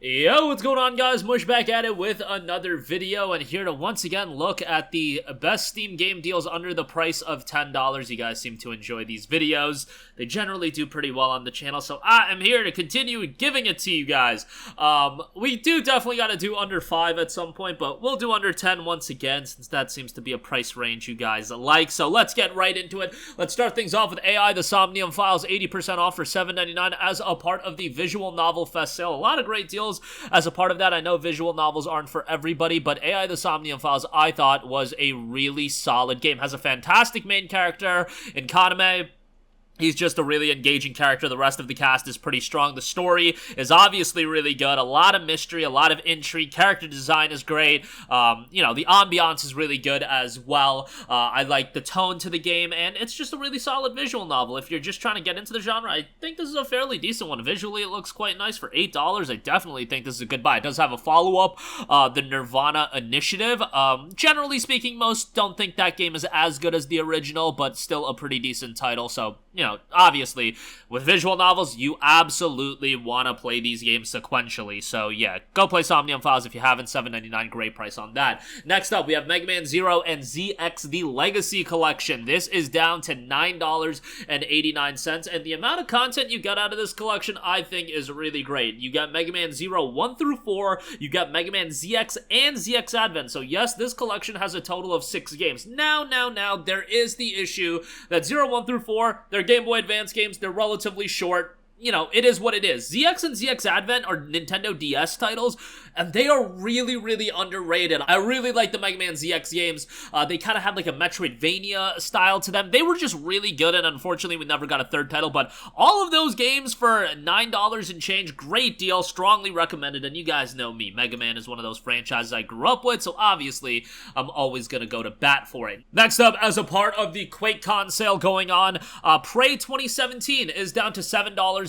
Yo, what's going on, guys? Mush back at it with another video, and here to once again look at the best Steam game deals under the price of $10. You guys seem to enjoy these videos. They generally do pretty well on the channel, so I am here to continue giving it to you guys. We do definitely got to do under 5 at some point, but we'll do under 10 once again, since that seems to be a price range you guys like. So let's get right into it. Let's start things off with AI, the Somnium Files, 80% off for $7.99 as a part of the Visual Novel Fest sale. A lot of great deals as a part of that. I know visual novels aren't for everybody, but AI the Somnium Files, I thought, was a really solid game. Has a fantastic main character in Okami. He's just a really engaging character. The rest of the cast is pretty strong. The story is obviously really good. A lot of mystery, a lot of intrigue. Character design is great. You know, the ambiance is really good as well. I like the tone to the game, and it's just a really solid visual novel. If you're just trying to get into the genre, I think this is a fairly decent one. Visually, it looks quite nice for $8. I definitely think this is a good buy. It does have a follow-up, the Nirvana Initiative. Generally speaking, most don't think that game is as good as the original, but still a pretty decent title, so you know, obviously, with visual novels, you absolutely want to play these games sequentially. So, yeah, go play Somnium Files if you haven't. $7.99, great price on that. Next up, we have Mega Man Zero and ZX, the Legacy Collection. This is down to $9.89, and the amount of content you get out of this collection, I think, is really great. You got Mega Man Zero 1 through 4, you got Mega Man ZX and ZX Advent. So, yes, this collection has a total of 6 games. Now, there is the issue that 0, 1 through 4, they're Game Boy Advance games, they're relatively short. You know, it is what it is. ZX and ZX Advent are Nintendo DS titles, and they are really, really underrated. I really like the Mega Man ZX games. They kind of had like a Metroidvania style to them. They were just really good, and unfortunately we never got a third title, but all of those games for $9 and change, great deal, strongly recommended, and you guys know me. Mega Man is one of those franchises I grew up with, so obviously I'm always gonna go to bat for it. Next up, as a part of the QuakeCon sale going on, Prey 2017 is down to $7.49.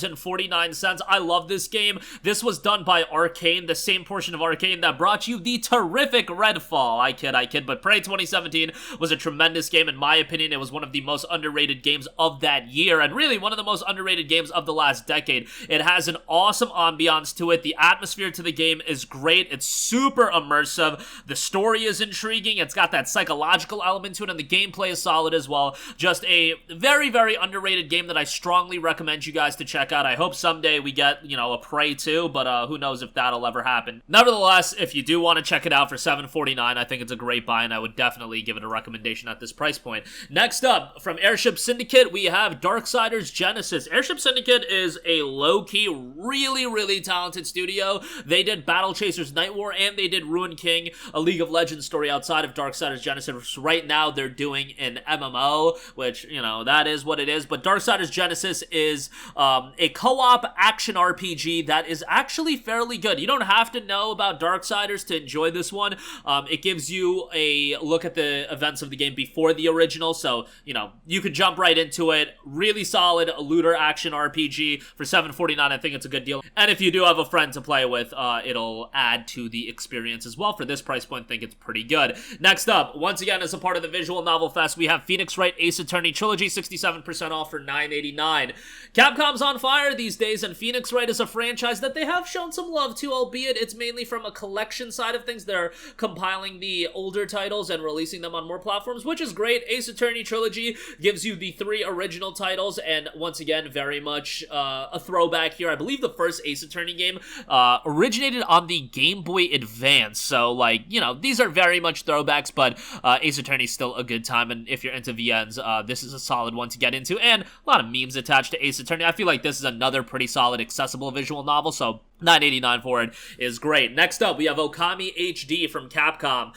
I love this game. This was done by Arcane, the same portion of Arcane that brought you the terrific Redfall. I kid, but Prey 2017 was a tremendous game. In my opinion, it was one of the most underrated games of that year, and really one of the most underrated games of the last decade. It has an awesome ambiance to it. The atmosphere to the game is great. It's super immersive. The story is intriguing. It's got that psychological element to it, and the gameplay is solid as well. Just a very, very underrated game that I strongly recommend you guys to check out. I hope someday we get, you know, a Prey 2, but who knows if that'll ever happen. Nevertheless, if you do want to check it out for $7.49, I think it's a great buy, and I would definitely give it a recommendation at this price point. Next up, from Airship Syndicate, we have Darksiders Genesis. Airship Syndicate is a low-key, really, really talented studio. They did Battle Chasers Night War, and they did Ruined King, a League of Legends story outside of Darksiders Genesis. Right now, they're doing an MMO, which, you know, that is what it is, but Darksiders Genesis is a co-op action RPG that is actually fairly good. You don't have to know about Darksiders to enjoy this one. It gives you a look at the events of the game before the original, so, you know, you could jump right into it. Really solid looter action RPG for $7.49. I think it's a good deal. And if you do have a friend to play with, it'll add to the experience as well. For this price point, I think it's pretty good. Next up, once again, as a part of the Visual Novel Fest, we have Phoenix Wright Ace Attorney Trilogy, 67% off for $9.89. Capcom's on fire these days, and Phoenix Wright is a franchise that they have shown some love to, albeit it's mainly from a collection side of things. They're compiling the older titles and releasing them on more platforms, which is great. Ace Attorney Trilogy gives you the 3 original titles, and once again, very much a throwback here. I believe the first Ace Attorney game originated on the Game Boy Advance, so, like, you know, these are very much throwbacks, but Ace Attorney's still a good time, and if you're into VNs, this is a solid one to get into, and a lot of memes attached to Ace Attorney. I feel like this is another pretty solid, accessible visual novel, so $9.89 for it is great. Next up, we have Okami HD from Capcom.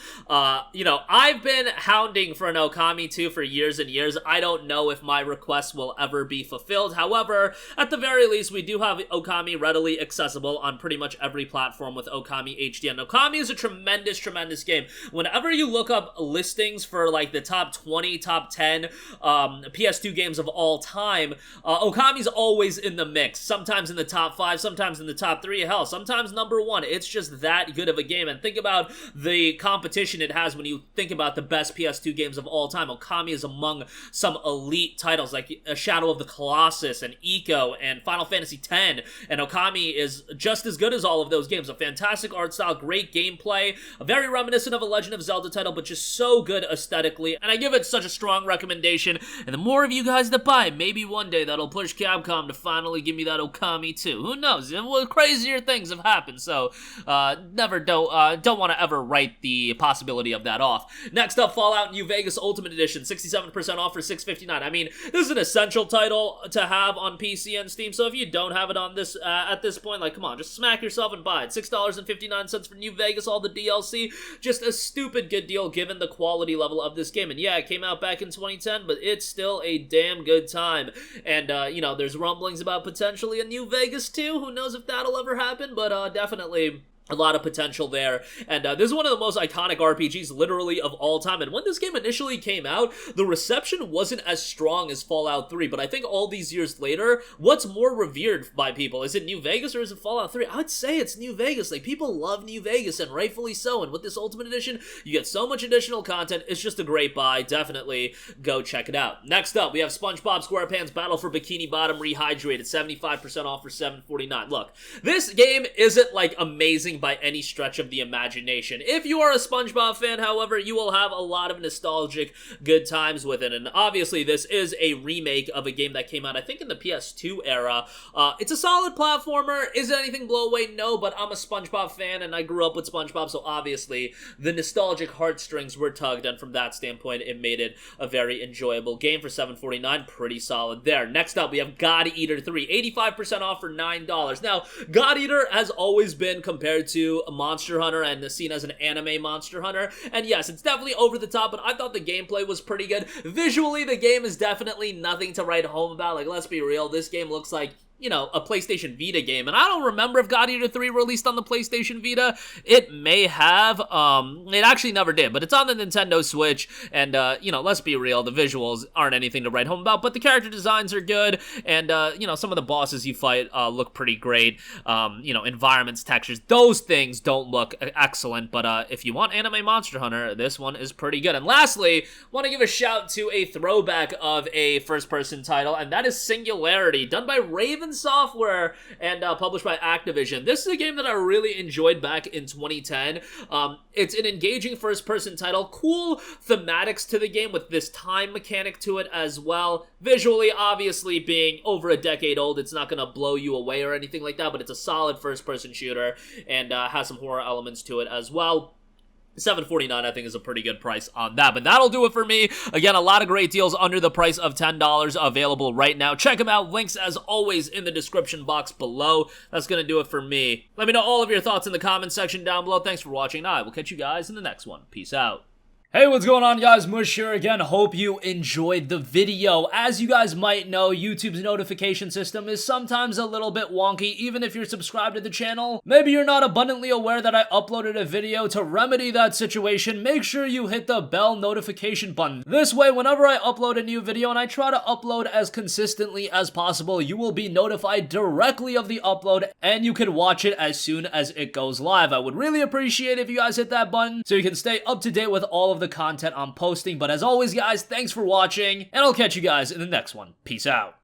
You know, I've been hounding for an Okami 2 for years and years. I don't know if my request will ever be fulfilled. However, at the very least, we do have Okami readily accessible on pretty much every platform with Okami HD. And Okami is a tremendous, tremendous game. Whenever you look up listings for, like, the top 20, top 10 PS2 games of all time, Okami's always in the mix. Sometimes in the top 5, sometimes in the top 3. 3, hell, sometimes number 1. It's just that good of a game, and think about the competition it has when you think about the best PS2 games of all time. Okami is among some elite titles like Shadow of the Colossus and Eco and Final Fantasy X, and Okami is just as good as all of those games. A fantastic art style, great gameplay, very reminiscent of a Legend of Zelda title, but just so good aesthetically, and I give it such a strong recommendation. And the more of you guys that buy, maybe one day that'll push Capcom to finally give me that Okami too. Who knows? Well, crazier things have happened, so don't want to ever write the possibility of that off. Next up, Fallout New Vegas Ultimate Edition, 67% off for $6.59. I mean, this is an essential title to have on PC and Steam, so if you don't have it on this at this point, like, come on, just smack yourself and buy it. $6.59 for New Vegas, all the DLC. Just a stupid good deal given the quality level of this game. And yeah, it came out back in 2010, but it's still a damn good time. And, you know, there's rumblings about potentially a New Vegas 2. Who knows if that'll ever happen, but definitely a lot of potential there, and this is one of the most iconic RPGs literally of all time, and when this game initially came out, the reception wasn't as strong as Fallout 3, but I think all these years later, what's more revered by people? Is it New Vegas or is it Fallout 3? I would say it's New Vegas. Like, people love New Vegas, and rightfully so, and with this Ultimate Edition, you get so much additional content. It's just a great buy. Definitely go check it out. Next up, we have SpongeBob SquarePants Battle for Bikini Bottom Rehydrated, 75% off for $7.49. Look, this game isn't, like, amazing by any stretch of the imagination. If you are a SpongeBob fan, however, you will have a lot of nostalgic good times with it, and obviously this is a remake of a game that came out, I think, in the PS2 era. It's a solid platformer. Is it anything blow away? No, but I'm a SpongeBob fan, and I grew up with SpongeBob, so obviously the nostalgic heartstrings were tugged, and from that standpoint, it made it a very enjoyable game for $7.49. Pretty solid there. Next up, we have God Eater 3, 85% off for $9. Now, God Eater has always been compared to a Monster Hunter and seen as an anime Monster Hunter, and yes, it's definitely over the top, but I thought the gameplay was pretty good. Visually, the game is definitely nothing to write home about. Like, let's be real, this game looks like, you know, a PlayStation Vita game, and I don't remember if God Eater 3 released on the PlayStation Vita. It may have. It actually never did, but it's on the Nintendo Switch, and, you know, let's be real, the visuals aren't anything to write home about, but the character designs are good, and, you know, some of the bosses you fight look pretty great. You know, environments, textures, those things don't look excellent, but if you want anime Monster Hunter, this one is pretty good. And lastly, want to give a shout to a throwback of a first-person title, and that is Singularity, done by Raven Software and published by Activision. This is a game that I really enjoyed back in 2010. It's an engaging first-person title, cool thematics to the game with this time mechanic to it as well. Visually, obviously, being over a decade old, it's not going to blow you away or anything like that, but it's a solid first-person shooter and has some horror elements to it as well. $7.49, I think, is a pretty good price on that. But that'll do it for me. Again, a lot of great deals under the price of $10 available right now. Check them out. Links, as always, in the description box below. That's going to do it for me. Let me know all of your thoughts in the comments section down below. Thanks for watching. I will catch you guys in the next one. Peace out. Hey, what's going on, guys? Mush here again. Hope you enjoyed the video. As you guys might know, YouTube's notification system is sometimes a little bit wonky, even if you're subscribed to the channel. Maybe you're not abundantly aware that I uploaded a video. To remedy that situation, make sure you hit the bell notification button. This way, whenever I upload a new video, and I try to upload as consistently as possible, you will be notified directly of the upload, and you can watch it as soon as it goes live. I would really appreciate it if you guys hit that button so you can stay up to date with all of the content I'm posting. But as always, guys, thanks for watching, and I'll catch you guys in the next one. Peace out.